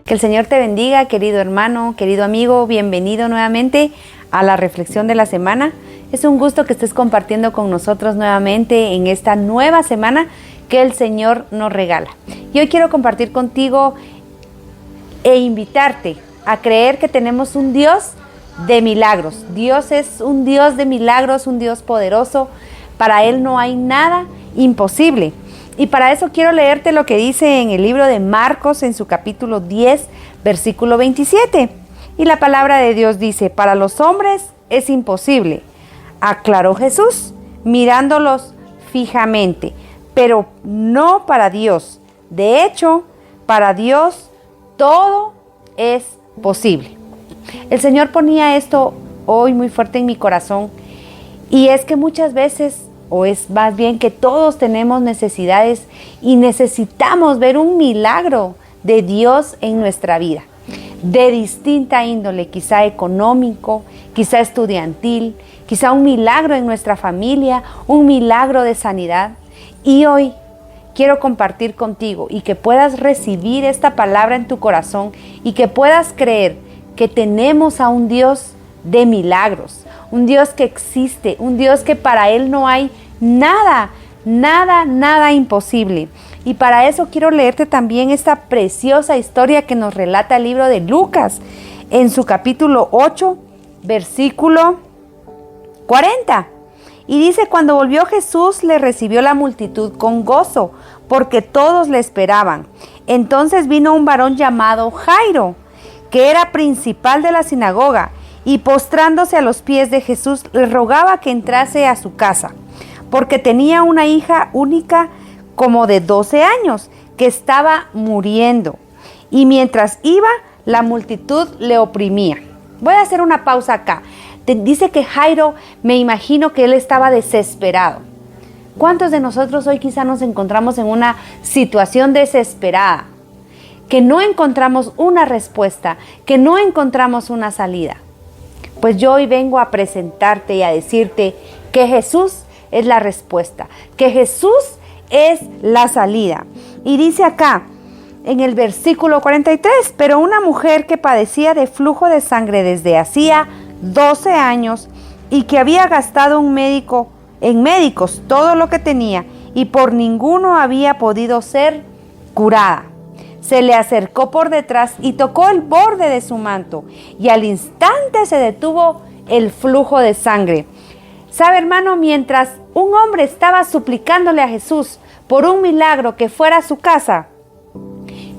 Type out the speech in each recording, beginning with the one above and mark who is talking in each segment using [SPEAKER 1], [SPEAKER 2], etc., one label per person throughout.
[SPEAKER 1] Que el Señor te bendiga, querido hermano, querido amigo, bienvenido nuevamente a la reflexión de la semana. Es un gusto que estés compartiendo con nosotros nuevamente en esta nueva semana que el Señor nos regala. Y hoy quiero compartir contigo e invitarte a creer que tenemos un Dios de milagros. Dios es un Dios de milagros, un Dios poderoso. Para Él no hay nada imposible. Y para eso quiero leerte lo que dice en el libro de Marcos, en su capítulo 10, versículo 27. Y la palabra de Dios dice: para los hombres es imposible, aclaró Jesús, mirándolos fijamente, pero no para Dios. De hecho, para Dios todo es posible. El Señor ponía esto hoy muy fuerte en mi corazón, y es que muchas veces, o es más bien que todos tenemos necesidades y necesitamos ver un milagro de Dios en nuestra vida, de distinta índole, quizá económico, quizá estudiantil, quizá un milagro en nuestra familia, un milagro de sanidad. Y hoy quiero compartir contigo y que puedas recibir esta palabra en tu corazón y que puedas creer que tenemos a un Dios de milagros, un Dios que existe, un Dios que para Él no hay nada imposible. Y para eso quiero leerte también esta preciosa historia que nos relata el libro de Lucas, en su capítulo 8, versículo 40. Y dice: cuando volvió Jesús, le recibió la multitud con gozo, porque todos le esperaban. Entonces vino un varón llamado Jairo, que era principal de la sinagoga, y postrándose a los pies de Jesús, le rogaba que entrase a su casa, porque tenía una hija única como de 12 años, que estaba muriendo. Y mientras iba, la multitud le oprimía. Voy a hacer una pausa acá. Dice que Jairo, me imagino que él estaba desesperado. ¿Cuántos de nosotros hoy quizá nos encontramos en una situación desesperada? Que no encontramos una respuesta, que no encontramos una salida. Pues yo hoy vengo a presentarte y a decirte que Jesús es la respuesta, que Jesús es la salida. Y dice acá, en el versículo 43, pero una mujer que padecía de flujo de sangre desde hacía 12 años y que había gastado en médicos todo lo que tenía y por ninguno había podido ser curada, se le acercó por detrás y tocó el borde de su manto, y al instante se detuvo el flujo de sangre. ¿Sabe, hermano? Mientras un hombre estaba suplicándole a Jesús por un milagro que fuera a su casa,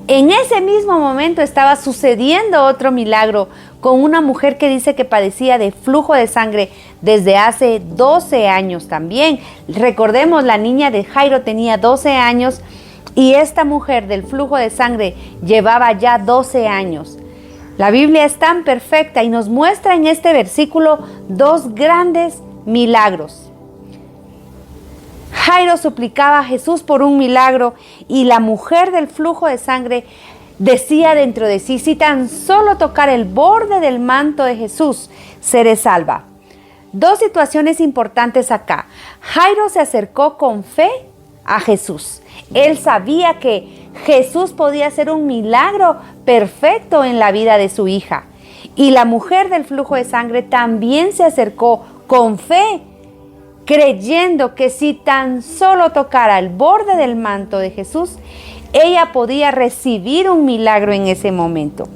[SPEAKER 1] en ese mismo momento estaba sucediendo otro milagro con una mujer que dice que padecía de flujo de sangre desde hace 12 años también. Recordemos, la niña de Jairo tenía 12 años y esta mujer del flujo de sangre llevaba ya 12 años. La Biblia es tan perfecta y nos muestra en este versículo dos grandes milagros. Jairo suplicaba a Jesús por un milagro y la mujer del flujo de sangre decía dentro de sí: si tan solo tocar el borde del manto de Jesús, seré salva. Dos situaciones importantes acá. Jairo se acercó con fe a Jesús. Él sabía que Jesús podía hacer un milagro perfecto en la vida de su hija. Y la mujer del flujo de sangre también se acercó con fe, creyendo que si tan solo tocara el borde del manto de Jesús, ella podía recibir un milagro en ese momento.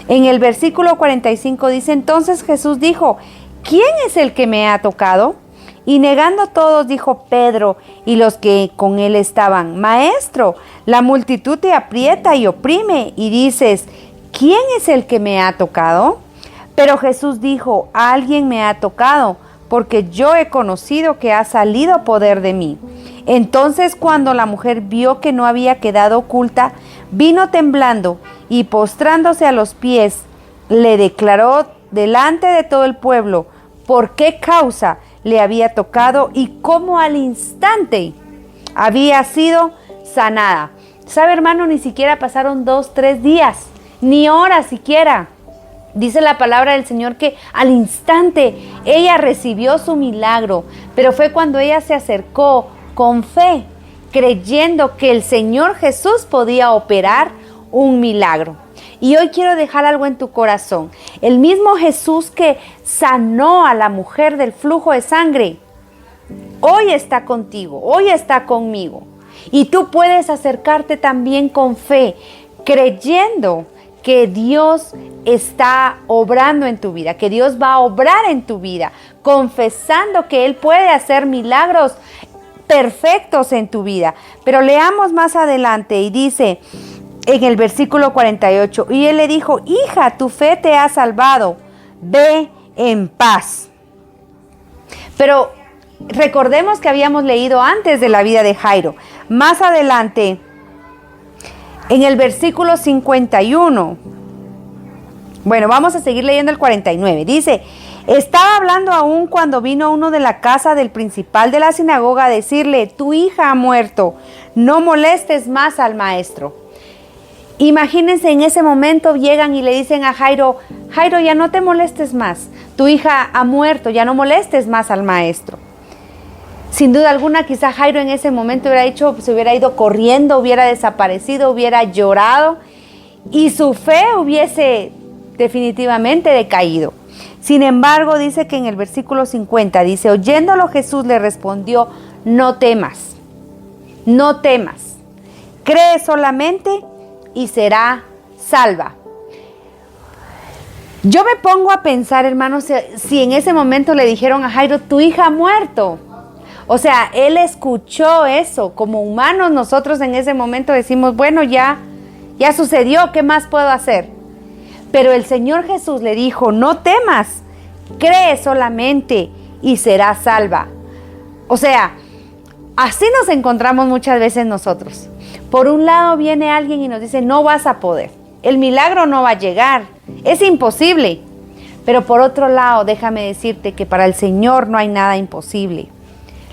[SPEAKER 1] En el versículo 45 dice: entonces Jesús dijo: ¿quién es el que me ha tocado? Y negando todos, dijo Pedro y los que con él estaban: Maestro, la multitud te aprieta y oprime, y dices: ¿quién es el que me ha tocado? Pero Jesús dijo: alguien me ha tocado, porque yo he conocido que ha salido poder de mí. Entonces, cuando la mujer vio que no había quedado oculta, vino temblando y postrándose a los pies, le declaró delante de todo el pueblo por qué causa le había tocado y cómo al instante había sido sanada. ¿Sabe, hermano? Ni siquiera pasaron 2-3 días, ni horas siquiera. Dice la palabra del Señor que al instante ella recibió su milagro, pero fue cuando ella se acercó con fe, creyendo que el Señor Jesús podía operar un milagro. Y hoy quiero dejar algo en tu corazón. El mismo Jesús que sanó a la mujer del flujo de sangre, hoy está contigo, hoy está conmigo. Y tú puedes acercarte también con fe, creyendo que Dios está obrando en tu vida, que Dios va a obrar en tu vida, confesando que Él puede hacer milagros perfectos en tu vida. Pero leamos más adelante y dice en el versículo 48, y Él le dijo: hija, tu fe te ha salvado, ve en paz. Pero recordemos que habíamos leído antes de la vida de Jairo. Más adelante, en el versículo 51, bueno, vamos a seguir leyendo el 49. Dice: estaba hablando aún cuando vino uno de la casa del principal de la sinagoga a decirle: tu hija ha muerto, no molestes más al maestro. Imagínense, en ese momento llegan y le dicen a Jairo: Jairo, ya no te molestes más, tu hija ha muerto, ya no molestes más al maestro. Sin duda alguna, quizá Jairo en ese momento se hubiera ido corriendo, hubiera desaparecido, hubiera llorado y su fe hubiese definitivamente decaído. Sin embargo, dice que en el versículo 50, dice: oyéndolo Jesús le respondió: no temas, no temas, cree solamente y será salva. Yo me pongo a pensar, hermanos, si en ese momento le dijeron a Jairo: tu hija ha muerto. O sea, él escuchó eso. Como humanos, nosotros en ese momento decimos: bueno, ya sucedió, ¿qué más puedo hacer? Pero el Señor Jesús le dijo: no temas, cree solamente y serás salva. O sea, así nos encontramos muchas veces nosotros. Por un lado viene alguien y nos dice: no vas a poder, el milagro no va a llegar, es imposible. Pero por otro lado, déjame decirte que para el Señor no hay nada imposible.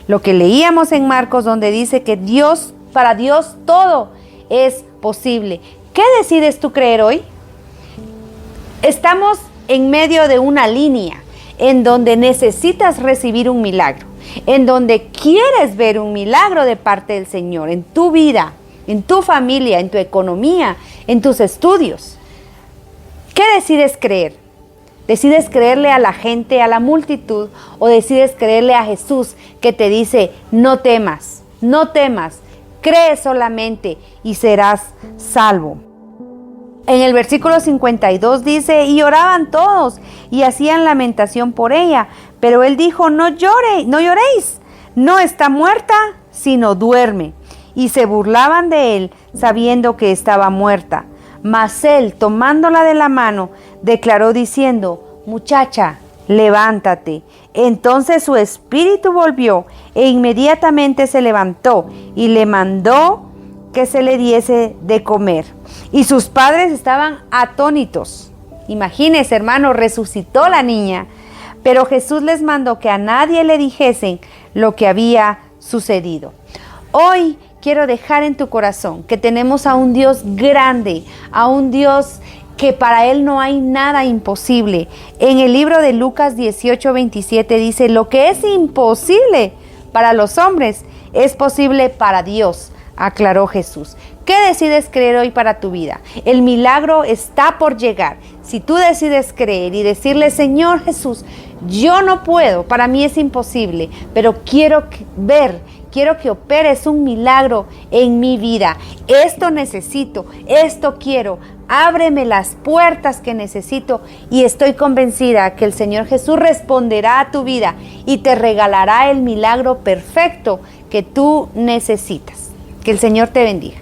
[SPEAKER 1] Lo que leíamos en Marcos, donde dice que para Dios todo es posible. ¿Qué decides tú creer hoy? Estamos en medio de una línea en donde necesitas recibir un milagro, en donde quieres ver un milagro de parte del Señor en tu vida, en tu familia, en tu economía, en tus estudios. ¿Qué decides creer? ¿Decides creerle a la gente, a la multitud, o decides creerle a Jesús que te dice: no temas, no temas, cree solamente y serás salvo? En el versículo 52 dice: y oraban todos y hacían lamentación por ella, pero él dijo: no lloréis, no está muerta, sino duerme. Y se burlaban de él, sabiendo que estaba muerta. Mas él, tomándola de la mano, declaró diciendo: muchacha, levántate. Entonces su espíritu volvió e inmediatamente se levantó y le mandó que se le diese de comer. Y sus padres estaban atónitos. Imagínense, hermano, resucitó la niña. Pero Jesús les mandó que a nadie le dijesen lo que había sucedido. Hoy quiero dejar en tu corazón que tenemos a un Dios grande, a un Dios que para Él no hay nada imposible. En el libro de Lucas 18:27 dice: lo que es imposible para los hombres es posible para Dios, aclaró Jesús. ¿Qué decides creer hoy para tu vida? El milagro está por llegar. Si tú decides creer y decirle: Señor Jesús, yo no puedo, para mí es imposible, pero quiero que operes un milagro en mi vida. Esto necesito, esto quiero. Ábreme las puertas que necesito y estoy convencida que el Señor Jesús responderá a tu vida y te regalará el milagro perfecto que tú necesitas. Que el Señor te bendiga.